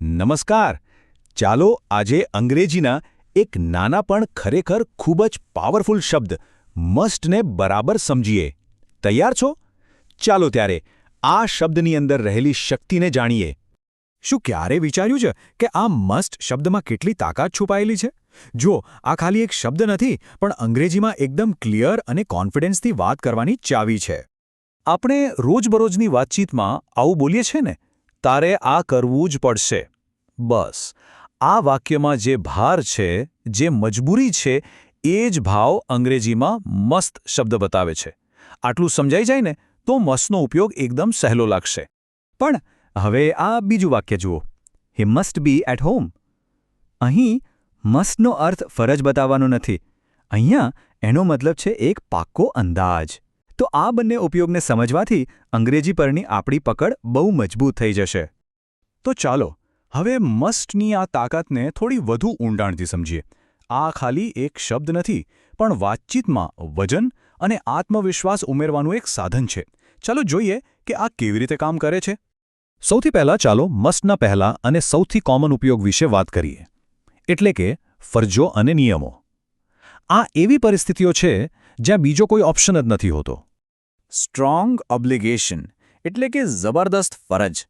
નમસ્કાર. ચાલો આજે અંગ્રેજીના એક નાના પણ ખરેખર ખૂબ જ પાવરફુલ શબ્દ મસ્ટને બરાબર સમજીએ. તૈયાર છો? ચાલો ત્યારે આ શબ્દની અંદર રહેલી શક્તિને જાણીએ. શું ક્યારે વિચાર્યું છે કે આ મસ્ટ શબ્દમાં કેટલી તાકાત છુપાયેલી છે? જુઓ, આ ખાલી એક શબ્દ નથી, પણ અંગ્રેજીમાં એકદમ ક્લિયર અને કોન્ફિડન્સથી વાત કરવાની ચાવી છે. આપણે રોજબરોજની વાતચીતમાં આવું બોલીએ છીએ ને, તારે આ કરવું જ પડશે. બસ આ વાક્યમાં જે ભાર છે, જે મજબૂરી છે, એ જ ભાવ અંગ્રેજીમાં મસ્ત શબ્દ બતાવે છે. આટલું સમજાઈ જાય ને તો મસ્ટનો ઉપયોગ એકદમ સહેલો લાગશે. પણ હવે આ બીજું વાક્ય જુઓ, he must be at home. અહીં મસ્ટનો અર્થ ફરજ બતાવવાનો નથી. અહીંયા એનો મતલબ છે એક પાક્કો અંદાજ. તો આ બંને ઉપયોગને સમજવાથી અંગ્રેજી પરની આપણી પકડ બહુ મજબૂત થઈ જશે. તો ચાલો હવે મસ્ટની આ તાકાતને થોડી વધુ ઊંડાણથી સમજીએ. આ ખાલી એક શબ્દ નથી, પણ વાતચીતમાં વજન અને આત્મવિશ્વાસ ઉમેરવાનું એક સાધન છે. ચાલો જોઈએ કે આ કેવી રીતે કામ કરે છે. સૌથી પહેલાં ચાલો મસ્ટના પહેલા અને સૌથી કોમન ઉપયોગ વિશે વાત કરીએ, એટલે કે ફરજો અને નિયમો. આ એવી પરિસ્થિતિઓ છે જ્યાં બીજો કોઈ ઓપ્શન જ નથી હોતો. સ્ટ્રોંગ ઓબ્લિગેશન એટલે કે જબરદસ્ત ફરજ.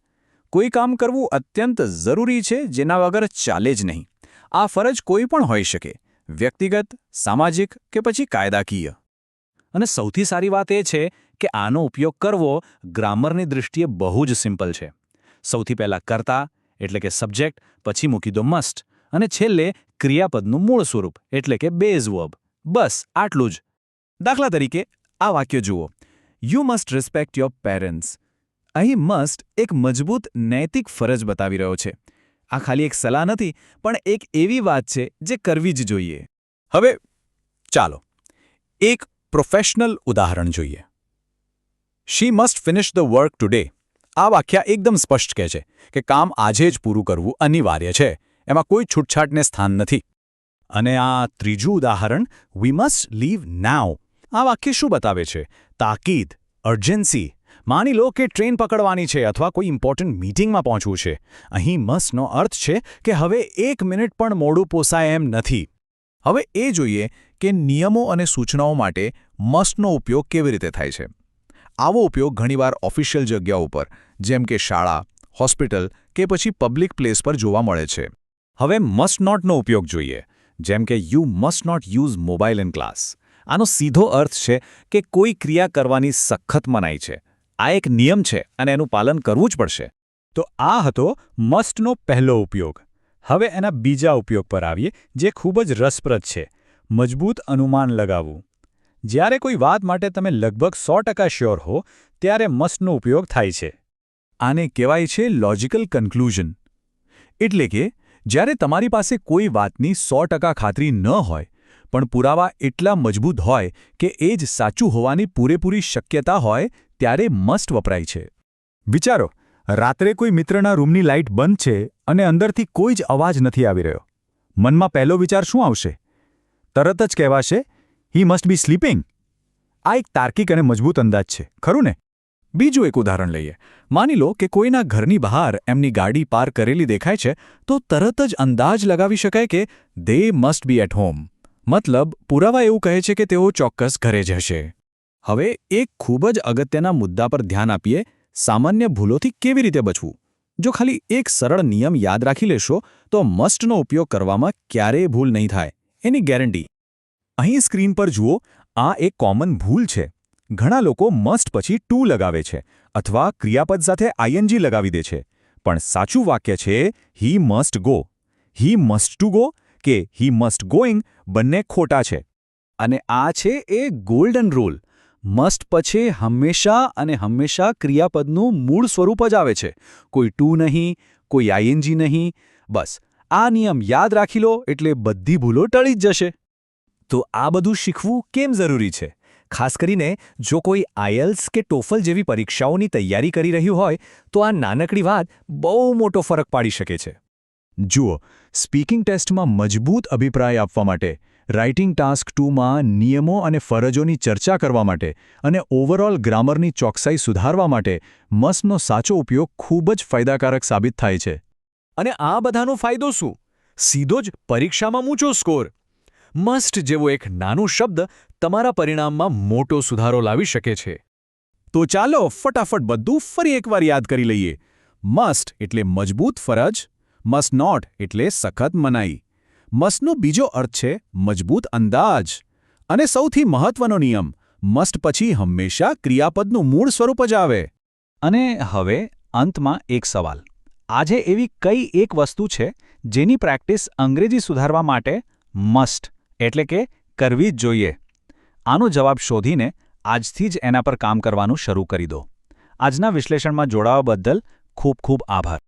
કોઈ કામ કરવું અત્યંત જરૂરી છે જેના વગર ચાલે જ નહીં. આ ફરજ કોઈ પણ હોઈ શકે, વ્યક્તિગત, સામાજિક કે પછી કાયદાકીય. અને સૌથી સારી વાત એ છે કે આનો ઉપયોગ કરવો ગ્રામરની દૃષ્ટિએ બહુ જ સિમ્પલ છે. સૌથી પહેલાં કર્તા એટલે કે સબ્જેક્ટ, પછી મૂકી દો મસ્ટ, અને છેલ્લે ક્રિયાપદનું મૂળ સ્વરૂપ એટલે કે બેઝ વર્બ. બસ આટલું જ. દાખલા તરીકે આ વાક્ય જુઓ, you must respect your parents. અહીં મસ્ટ એક મજબૂત નૈતિક ફરજ બતાવી રહ્યો છે. આ ખાલી એક સલાહ નથી, પણ એક એવી વાત છે જે કરવી જ જોઈએ. હવે ચાલો એક પ્રોફેશનલ ઉદાહરણ જોઈએ. She must finish the work today. આ વાક્ય એકદમ સ્પષ્ટ કહે છે કે કામ આજે જ પૂરું કરવું અનિવાર્ય છે. એમાં કોઈ છૂટછાટને સ્થાન નથી. અને આ ત્રીજું ઉદાહરણ, વી મસ્ટ લીવ નાઉ. આ વાક્ય શું બતાવે છે? તાકીદ, અર્જન્સી. માની લો કે ટ્રેન પકડવાની છે અથવા કોઈ ઇમ્પોર્ટન્ટ મીટિંગમાં પહોંચવું છે. અહીં મસ્ટનો અર્થ છે કે હવે 1 મિનિટ પણ મોડું પોસાય એમ નથી. હવે એ જોઈએ કે નિયમો અને સૂચનાઓ માટે મસ્ટનો ઉપયોગ કેવી રીતે થાય છે. આવો ઉપયોગ ઘણીવાર ઓફિશિયલ જગ્યાઓ પર, જેમ કે શાળા, હોસ્પિટલ કે પછી પબ્લિક પ્લેસ પર જોવા મળે છે. હવે મસ્ટ નોટનો ઉપયોગ જોઈએ, જેમ કે you must not use mobile in class. આનો સીધો અર્થ છે કે કોઈ ક્રિયા કરવાની સખત મનાઈ છે. આ એક નિયમ છે અને એનું પાલન કરવું જ પડશે. તો આ હતો મસ્ટનો પહેલો ઉપયોગ. હવે એના બીજા ઉપયોગ પર આવીએ, જે ખૂબ જ રસપ્રદ છે, મજબૂત અનુમાન લગાવવું. જ્યારે કોઈ વાત માટે તમે લગભગ 100% શ્યોર હો, ત્યારે મસ્ટનો ઉપયોગ થાય છે. આને કહેવાય છે લોજિકલ કન્ક્લુઝન. એટલે કે જ્યારે તમારી પાસે કોઈ વાતની 100% ખાતરી ન હોય, પણ પુરાવા એટલા મજબૂત હોય કે એ જ સાચું હોવાની પૂરેપૂરી શક્યતા હોય, ત્યારે મસ્ટ વપરાય છે. વિચારો, રાત્રે કોઈ મિત્રના રૂમની લાઇટ બંધ છે અને અંદરથી કોઈ જ અવાજ નથી આવી રહ્યો. મનમાં પહેલો વિચાર શું આવશે? તરત જ કહેવાશે, હી મસ્ટ બી સ્લીપિંગ. આ એક તાર્કિક અને મજબૂત અંદાજ છે, ખરું ને? બીજું એક ઉદાહરણ લઈએ. માની લો કે કોઈના ઘરની બહાર એમની ગાડી પાર્ક કરેલી દેખાય છે, તો તરત જ અંદાજ લગાવી શકાય કે they must be at home. મતલબ પુરાવા એવું કહે છે કે તેઓ ચોક્કસ ઘરે જ હશે. હવે એક ખૂબ જ અગત્યના મુદ્દા પર ધ્યાન આપીએ, સામાન્ય ભૂલોથી કેવી રીતે બચવું. જો ખાલી એક સરળ નિયમ યાદ રાખી લેશો તો મસ્ટનો ઉપયોગ કરવામાં ક્યારેય ભૂલ નહીં થાય, એની ગેરંટી. અહીં સ્ક્રીન પર જુઓ, આ એક કોમન ભૂલ છે. ઘણા લોકો મસ્ટ પછી ટુ લગાવે છે અથવા ક્રિયાપદ સાથે આઈએનજી લગાવી દે છે. પણ સાચું વાક્ય છે he must go. He must to go કે હી મસ્ટ ગોઈંગ બંને ખોટા છે. અને આ છે એ ગોલ્ડન રૂલ. મસ્ટ પછી હંમેશા અને હંમેશા ક્રિયાપદનું મૂળ સ્વરૂપ જ આવે છે. કોઈ ટુ નહીં, કોઈ આઈએનજી નહીં. બસ આ નિયમ યાદ રાખી લો એટલે બધી ભૂલો ટળી જ જશે. તો આ બધું શીખવું કેમ જરૂરી છે? ખાસ કરીને જો કોઈ આઈએલ્સ કે ટોફલ જેવી પરીક્ષાઓની તૈયારી કરી રહ્યું હોય, તો આ નાનકડી વાત બહુ મોટો ફરક પાડી શકે છે. જુઓ, સ્પીકિંગ ટેસ્ટમાં મજબૂત અભિપ્રાય આપવા માટે, રાઇટિંગ ટાસ્ક 2માં નિયમો અને ફરજોની ચર્ચા કરવા માટે અને ઓવરઓલ ગ્રામરની ચોકસાઈ સુધારવા માટે મસ્ટનો સાચો ઉપયોગ ખૂબ જ ફાયદાકારક સાબિત થાય છે. અને આ બધાનો ફાયદો શું? સીધો જ પરીક્ષામાં ઊંચો સ્કોર. મસ્ટ જેવો એક નાનો શબ્દ તમારા પરિણામમાં મોટો સુધારો લાવી શકે છે. તો ચાલો ફટાફટ બધું ફરી એકવાર યાદ કરી લઈએ. મસ્ટ એટલે મજબૂત ફરજ, મસ્ટ નોટ એટલે સખત મનાઈ. મસ્ટનો બીજો અર્થ છે મજબૂત અંદાજ. અને સૌથી મહત્વનો નિયમ, મસ્ટ પછી હંમેશા ક્રિયાપદનું મૂળ સ્વરૂપ જ આવે. અને હવે અંતમાં એક સવાલ. આજે એવી કઈ એક વસ્તુ છે જેની પ્રેક્ટિસ અંગ્રેજી સુધારવા માટે મસ્ટ એટલે કે કરવી જ જોઈએ? આનો જવાબ શોધીને આજથી જ એના પર કામ કરવાનું શરૂ કરી દો. આજના વિશ્લેષણમાં જોડાવા બદલ ખૂબ ખૂબ આભાર.